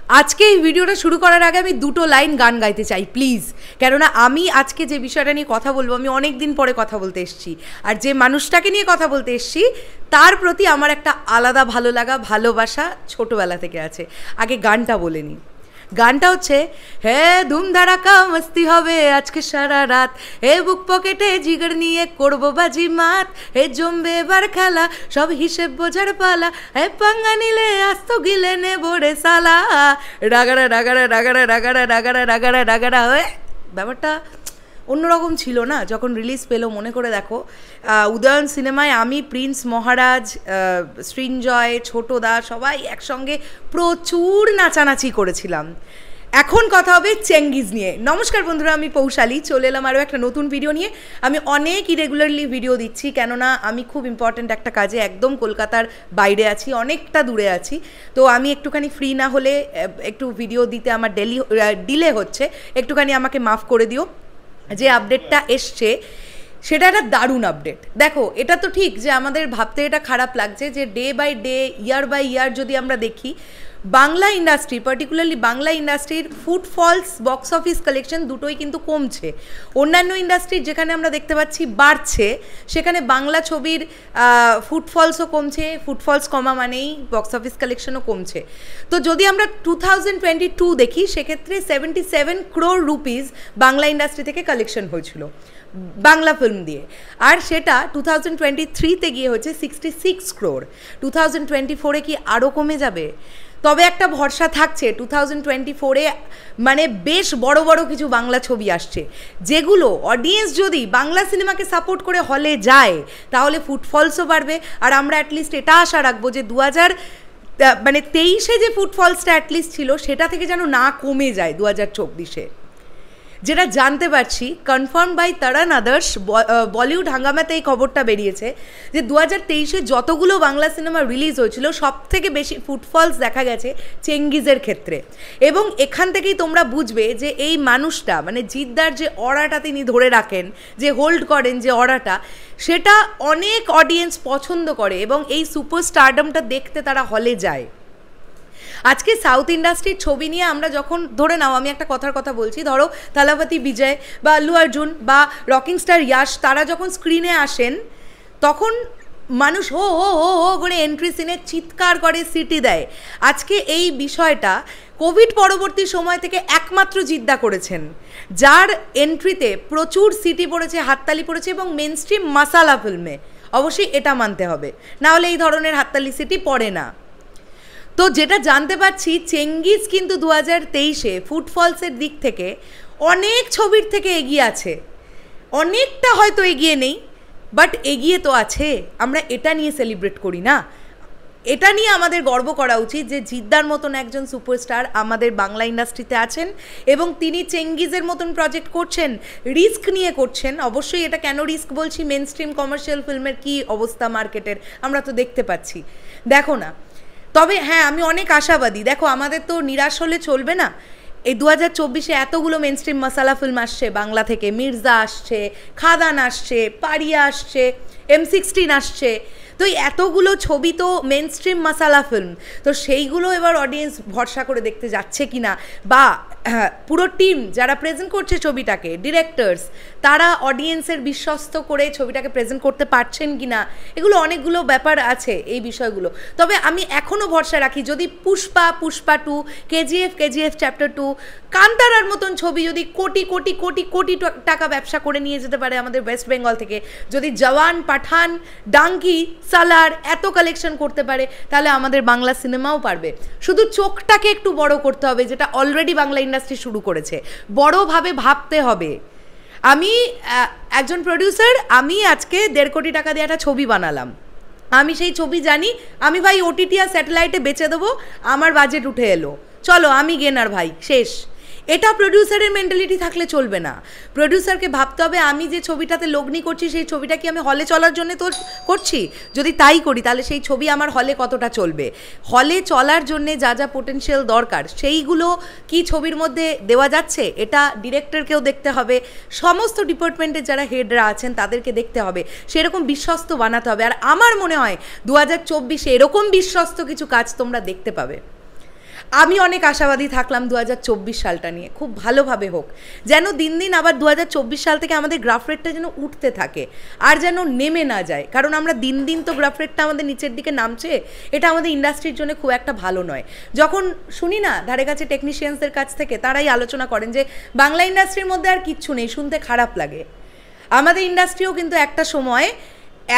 আজকে এই ভিডিওটা শুরু করার আগে আমি দুটো লাইন গান গাইতে চাই প্লিজ, কেননা আমি আজকে যে বিষয়টা নিয়ে কথা বলবো আমি অনেক দিন পরে কথা বলতে এসেছি, আর যে মানুষটাকে নিয়ে কথা বলতে এসেছি তার প্রতি আমার একটা আলাদা ভালো লাগা ভালোবাসা ছোটোবেলা থেকে আছে। আগে গানটা বলে নিই। গানটা হচ্ছে, হে ধুম ধারাকা মস্তি হবে আজকে সারা রাত, হে বুক পকেটে জিগর নিয়ে করবো বাজি মাত, হে জমবে এবার খেলা সব হিসেব বোঝার পালা, হে পাঙ্গা নিলে আস্ত গিলে নেবো রে সালা, রাগাড়া রাগাড়া রাগাড়া রাগাড়া রাগাড়া রাগাড়া রাগাড়া হয়ে ব্যাপারটা অন্যরকম ছিল না যখন রিলিজ পেলো। মনে করে দেখো, উদয়ন সিনেমায় আমি, প্রিন্স মহারাজ, সৃঞ্জয়, ছোটদা সবাই একসঙ্গে প্রচুর নাচানাচি করেছিলাম। এখন কথা হবে চেঙ্গিজ নিয়ে। নমস্কার বন্ধুরা, আমি পৌশালী, চলে এলাম আরও একটা নতুন ভিডিও নিয়ে। আমি অনেক ইরেগুলারলি ভিডিও দিচ্ছি, কেননা আমি খুব ইম্পর্ট্যান্ট একটা কাজে একদম কলকাতার বাইরে আছি, অনেকটা দূরে আছি। তো আমি একটুখানি ফ্রি না হলে একটু ভিডিও দিতে আমার ডিলে হচ্ছে, একটুখানি আমাকে মাফ করে দিও। যে আপডেটটা এসছে সেটা একটা দারুণ আপডেট। দেখো, এটা তো ঠিক যে আমাদের ভাবতে এটা খারাপ লাগছে যে day by day, year by year যদি আমরা দেখি, বাংলা ইন্ডাস্ট্রি, পার্টিকুলারলি বাংলা ইন্ডাস্ট্রির ফুটফলস, বক্স অফিস কালেকশন দুটোই কিন্তু কমছে। অন্যান্য ইন্ডাস্ট্রির যেখানে আমরা দেখতে পাচ্ছি বাড়ছে, সেখানে বাংলা ছবির ফুটফলসও কমছে। ফুটফলস কমা মানেই বক্স অফিস কালেকশনও কমছে। তো যদি আমরা 2022 দেখি, সেক্ষেত্রে 77 crore রুপিস বাংলা ইন্ডাস্ট্রি থেকে কালেকশন হয়েছিল বাংলা ফিল্ম দিয়ে, আর সেটা 2023-তে গিয়ে হচ্ছে 66 crore। 2024-এ কি আরও কমে যাবে? তবে একটা ভরসা থাকছে, 2024-এ মানে বেশ বড় বড় কিছু বাংলা ছবি আসছে, যেগুলো অডিয়েন্স যদি বাংলা সিনেমাকে সাপোর্ট করে হলে যায় তাহলে ফুটফলসও বাড়বে। আর আমরা অ্যাটলিস্ট এটা আশা রাখবো যে 2023-এ যে ফুটফলসটা অ্যাটলিস্ট ছিল সেটা থেকে যেন না কমে যায় 2024-এ। যেটা জানতে পারছি confirm by Taran others, Bollywood হাঙ্গামাতে এই খবরটা বেরিয়েছে যে 2023-এ যতগুলো বাংলা সিনেমা রিলিজ হয়েছিল সব থেকে বেশি ফুটফলস দেখা গেছে চেঙ্গিজের ক্ষেত্রে। এবং এখান থেকেই তোমরা বুঝবে যে এই মানুষটা, মানে জিদ্দার যে অরাটা তিনি ধরে রাখেন, যে হোল্ড করেন যে অরাটা, সেটা অনেক অডিয়েন্স পছন্দ করে এবং এই সুপারস্টারডমটা দেখতে তারা হলে যায়। আজকে সাউথ ইন্ডাস্ট্রির ছবি নিয়ে আমরা যখন, ধরে নাও আমি একটা কথা বলছি, ধরো থালাপতি বিজয় বা আল্লু অর্জুন বা রকিং স্টার ইয়াশ, তারা যখন স্ক্রিনে আসেন তখন মানুষ হো হো হো হো করে এন্ট্রি সিনে চিৎকার করে, সিটি দেয়। আজকে এই বিষয়টা কোভিড পরবর্তী সময় থেকে একমাত্র জিদ্দা করেছেন, যার এন্ট্রিতে প্রচুর সিটি পড়েছে, হাততালি পড়েছে, এবং মেনস্ট্রিম মাসালা ফিল্মে অবশ্যই এটা মানতে হবে, না হলে এই ধরনের হাততালি সিটি পড়ে না। তো যেটা জানতে পারছি, চেঙ্গিজ কিন্তু 2023-এ ফুটফলসের দিক থেকে অনেক ছবির থেকে এগিয়ে আছে। অনেকটা হয়তো এগিয়ে নেই, বাট এগিয়ে তো আছে। আমরা এটা নিয়ে সেলিব্রেট করি না? এটা নিয়ে আমাদের গর্ব করা উচিত যে জিদ্দার মতন একজন সুপারস্টার আমাদের বাংলা ইন্ডাস্ট্রিতে আছেন এবং তিনি চেঙ্গিজের মতন প্রজেক্ট করছেন, রিস্ক নিয়ে করছেন। অবশ্যই এটা কেন রিস্ক বলছি, মেন স্ট্রিম কমার্শিয়াল ফিল্মের কী অবস্থা মার্কেটের আমরা তো দেখতে পাচ্ছি, দেখো না। তবে হ্যাঁ, আমি অনেক আশাবাদী। দেখো, আমাদের তো নিরাশ হলে চলবে না। এই 2024-এ এতগুলো মেনস্ট্রিম মশালা ফিল্ম আসছে বাংলা থেকে, মির্জা আসছে, খাদান আসছে, পারিয়া আসছে, M16 আসছে। তো এই এতগুলো ছবি তো মেনস্ট্রিম মশালা ফিল্ম, তো সেইগুলো এবার অডিয়েন্স ভরসা করে দেখতে যাচ্ছে কি না, বা পুরো টিম যারা প্রেজেন্ট করছে ছবিটাকে, ডিরেক্টরস, তারা অডিয়েন্সের বিশ্বস্ত করে ছবিটাকে প্রেজেন্ট করতে পারছেন কি না, এগুলো অনেকগুলো ব্যাপার আছে এই বিষয়গুলো। তবে আমি এখনও ভরসা রাখি, যদি পুষ্পা 2, KGF চ্যাপ্টার 2, কান্তারার মতন ছবি যদি কোটি কোটি কোটি কোটি টাকা ব্যবসা করে নিয়ে যেতে পারে আমাদের ওয়েস্ট বেঙ্গল থেকে, যদি জওয়ান, পাঠান, ডাঙ্কি, সালার এত কালেকশন করতে পারে, তাহলে আমাদের বাংলা সিনেমাও পারবে। শুধু চোখটাকে একটু বড় করতে হবে, যেটা অলরেডি বাংলা ইন্ডাস্ট্রি শুরু করেছে। বড়ভাবে ভাবতে হবে। আমি একজন প্রডিউসার, আমি আজকে 1.5 কোটি টাকা দিয়ে একটা ছবি বানালাম, আমি সেই ছবি জানি আমি ভাই OTT আর স্যাটেলাইটে বেচে দেবো, আমার বাজেট উঠে এলো, চলো আমি গেনার ভাই, শেষ। এটা প্রডিউসারের মেন্টালিটি থাকলে চলবে না। প্রডিউসারকে ভাবতে হবে আমি যে ছবিটাতে লগ্নি করছি সেই ছবিটা কি আমি হলে চলার জন্য তো করছি, যদি তাই করি তাহলে সেই ছবি আমার হলে কতটা চলবে, হলে চলার জন্যে যা যা পোটেনশিয়াল দরকার সেইগুলো কি ছবির মধ্যে দেওয়া যাচ্ছে, এটা ডিরেক্টরকেও দেখতে হবে, সমস্ত ডিপার্টমেন্টের যারা হেডরা আছেন তাদেরকে দেখতে হবে, সেরকম বিশ্বস্ত বানাতে হবে। আর আমার মনে হয় 2024-এ এরকম বিশ্বস্ত কিছু কাজ তোমরা দেখতে পাবে। আমি অনেক আশাবাদী থাকলাম 2024 সালটা নিয়ে, খুব ভালোভাবে হোক, যেন দিন দিন আবার 2024 সাল থেকে আমাদের গ্রাফ রেটটা যেন উঠতে থাকে আর যেন নেমে না যায়, কারণ আমরা দিন দিন তো গ্রাফ রেটটা আমাদের নিচের দিকে নামছে, এটা আমাদের ইন্ডাস্ট্রির জন্য খুব একটা ভালো নয়। যখন শুনি না ধারে কাছে টেকনিশিয়ানসদের কাছ থেকে, তারাই আলোচনা করেন যে বাংলা ইন্ডাস্ট্রির মধ্যে আর কিচ্ছু নেই, শুনতে খারাপ লাগে। আমাদের ইন্ডাস্ট্রিও কিন্তু একটা সময়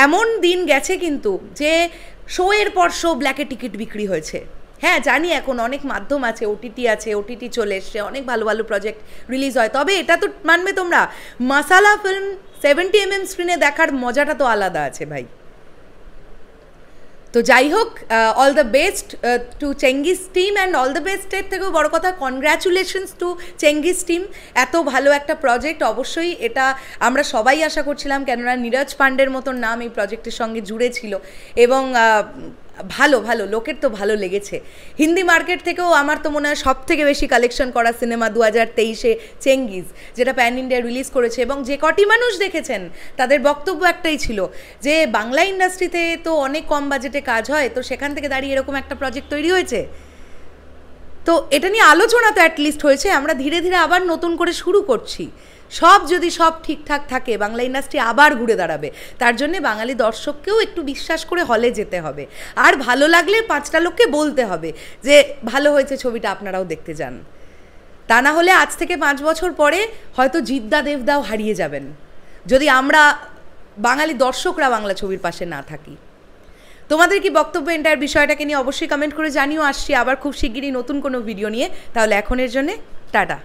এমন দিন গেছে কিন্তু যে শোয়ের পর শো ব্ল্যাকে টিকিট বিক্রি হয়েছে। হ্যাঁ জানি এখন অনেক মাধ্যম আছে, ওটিটি চলে এসছে, অনেক ভালো ভালো প্রজেক্ট রিলিজ হয়, তবে এটা তো মানবে তোমরা, মাসালা ফিল্ম 70mm স্ক্রিনে দেখার মজাটা তো আলাদা আছে ভাই। তো যাই হোক, all the best to Genghis team, and all the বেস্টের থেকেও বড় কথা কনগ্র্যাচুলেশনস টু চেঙ্গিস টিম। এত ভালো একটা প্রজেক্ট, অবশ্যই এটা আমরা সবাই আশা করছিলাম, কেননা নীরজ পান্ডের মতন নাম এই প্রজেক্টের সঙ্গে জুড়ে ছিল, এবং ভালো লোকের তো ভালো লেগেছে। হিন্দি মার্কেট থেকেও আমার তো মনে হয় সব থেকে বেশি কালেকশন করা সিনেমা 2023-এ চেঙ্গিস, যেটা প্যান ইন্ডিয়া রিলিজ করেছে, এবং যে কটি মানুষ দেখেছেন তাদের বক্তব্য একটাই ছিল যে বাংলা ইন্ডাস্ট্রিতে তো অনেক কম বাজেটে কাজ হয়, তো সেখান থেকে দাঁড়িয়ে এরকম একটা প্রজেক্ট তৈরি হয়েছে, তো এটা নিয়ে আলোচনা তো অ্যাটলিস্ট হয়েছে। আমরা ধীরে ধীরে আবার নতুন করে শুরু করছি, যদি সব ঠিকঠাক থাকে বাংলা ইন্ডাস্ট্রি আবার ঘুরে দাঁড়াবে। তার জন্যে বাঙালি দর্শককেও একটু বিশ্বাস করে হলে যেতে হবে, আর ভালো লাগলে 5টা লোককে বলতে হবে যে ভালো হয়েছে ছবিটা, আপনারাও দেখতে যান। তা না হলে আজ থেকে 5 বছর পরে হয়তো জিদ্দা দেবদাও হারিয়ে যাবেন, যদি আমরা বাঙালি দর্শকরা বাংলা ছবির পাশে না থাকি। তোমাদের কি বক্তব্য এন্টায়ার বিষয়টাকে নিয়ে অবশ্যই কমেন্ট করে জানিও। আসছি আবার খুব শিগগিরই নতুন কোনো ভিডিও নিয়ে, তাহলে এখনের জন্যে টাটা।